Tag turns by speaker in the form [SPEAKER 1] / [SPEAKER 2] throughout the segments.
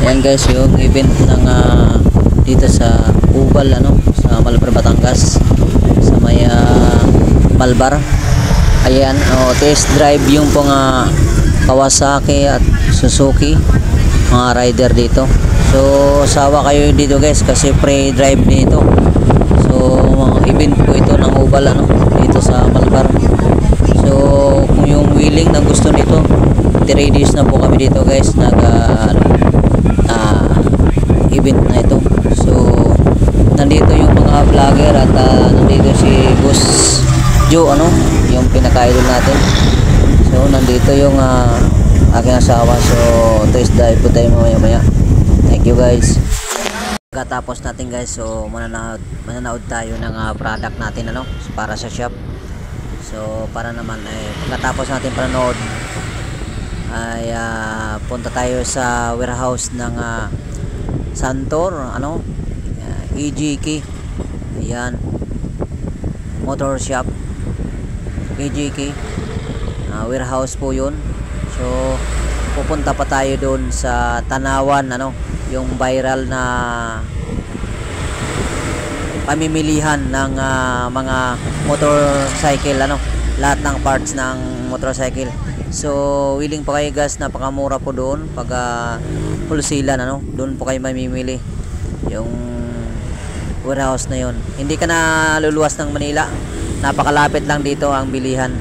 [SPEAKER 1] Ayan guys, yung event ng dito sa Ubal, sa Malbar, Batangas, sa may Malbar. Ayan, test drive yung pong Kawasaki at Suzuki, mga rider dito. So sawa kayo dito guys kasi pre-drive nito. So event po ito ng Ubal dito sa Malbar. So kung yung willing na gusto nito, 3 days na po kami dito guys nag event na ito. So nandito yung mga vlogger at nandito si Boss Joe, yung pinaka-idol natin. So nandito yung aking asawa. So test drive po tayo mamaya. Thank you guys. Pagkatapos natin guys, so mananood tayo ng product natin para sa shop. So para naman pagkatapos natin panood ay punta tayo sa warehouse ng Santor, EGK. Ayan, motor shop EGK, warehouse po yun. So pupunta pa tayo doon sa Tanawan, yung viral na pamimilihan ng mga motorcycle, lahat ng parts ng motorcycle. So willing pa kayo guys, napakamura po doon pag pulsilan, doon po kayo mamimili. Yung warehouse na yun, hindi ka na luluwas ng Manila, napakalapit lang dito ang bilihan.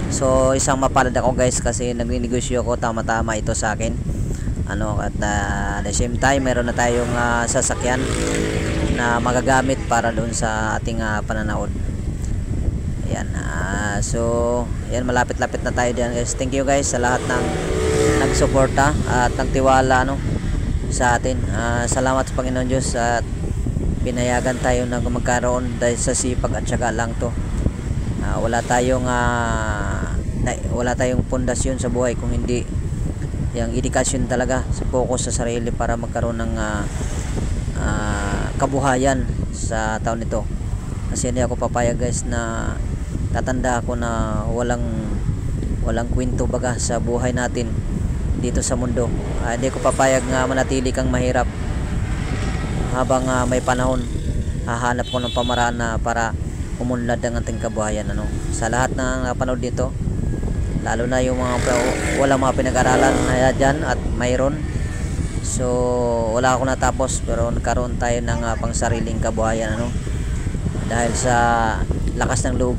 [SPEAKER 1] So isang mapalad ako guys kasi nagninegosyo ako, tama-tama ito sa akin. At at the same time meron na tayong sasakyan na magagamit para doon sa ating pananood. Ayan, so ayan, malapit-lapit na tayo diyan guys. Thank you guys sa lahat ng nagsuporta at nagtiwala sa atin. Salamat sa Panginoon Diyos at pinayagan tayo na magkaroon dahil sa sipag at syaga lang to. Wala tayong pundasyon sa buhay kung hindi yung edukasyon talaga, sa focus sa sarili para magkaroon ng kabuhayan sa taon nito. Kasi hindi ako papayag guys na tatanda ako na walang kwento baga sa buhay natin dito sa mundo. Hindi ko papayag nga manatili kang mahirap habang may panahon. Hahanap ko ng pamaraan na para umunlad ang ating kabuhayan. Sa lahat ng panood dito, lalo na yung mga walang mga pinag-aralan na dyan at mayroon. So wala ako natapos pero nagkaroon tayo ng pangsariling kabuhayan, dahil sa lakas ng loob,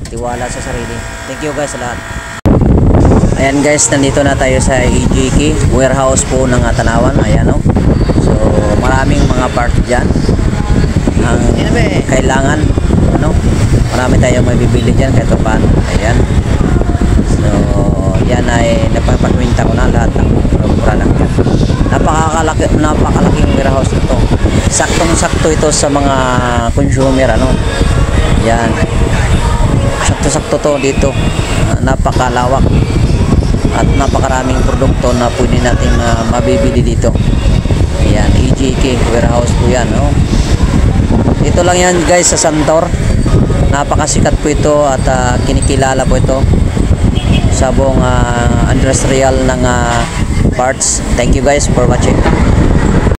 [SPEAKER 1] tiwala sa sarili. Thank you guys sa lahat. Ayan guys, nandito na tayo sa EGK warehouse po ng Tanawan. Ayan, so maraming mga part dyan ang kailangan, marami tayong may bibili dyan kahit paano. Ayan, so yan ay napapagwinta ko na lahat ng product yan. Napakalaking warehouse ito. Saktong-sakto ito sa mga consumer, yan, sakto-sakto to dito. Napakalawak at napakaraming produkto na pwede natin mabibili dito. Ayan, EGK warehouse po yan. Ito lang yan guys sa Santor. Napakasikat po ito at kinikilala po ito sa buong industrial ng parts. Thank you guys for watching.